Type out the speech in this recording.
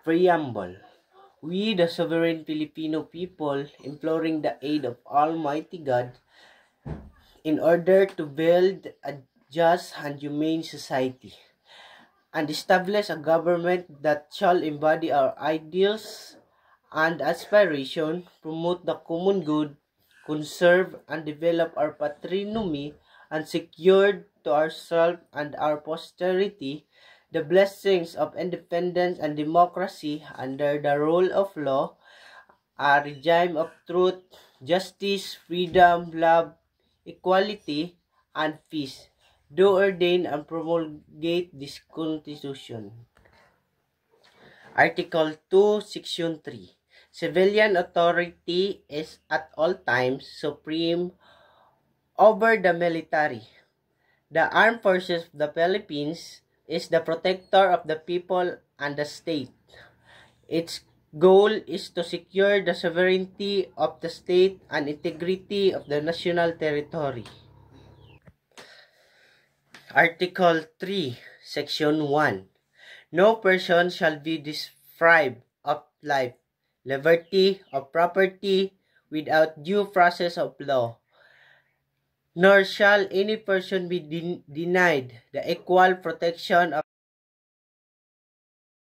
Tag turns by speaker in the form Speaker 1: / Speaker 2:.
Speaker 1: Preamble. We, the sovereign Filipino people, imploring the aid of Almighty God, in order to build a just and humane society, and establish a government that shall embody our ideals and aspiration, promote the common good, conserve and develop our patrimony, and secure to ourselves and our posterity the blessings of independence and democracy under the rule of law, a regime of truth, justice, freedom, love, equality, and peace, do ordain and promulgate this Constitution. Article 2, Section 3. Civilian authority is at all times supreme over the military. The Armed Forces of the Philippines is the protector of the people and the state. Its goal is to secure the sovereignty of the state and integrity of the national territory. Article 3, Section 1. No person shall be deprived of life, liberty, or property without due process of law, nor shall any person be denied the equal protection of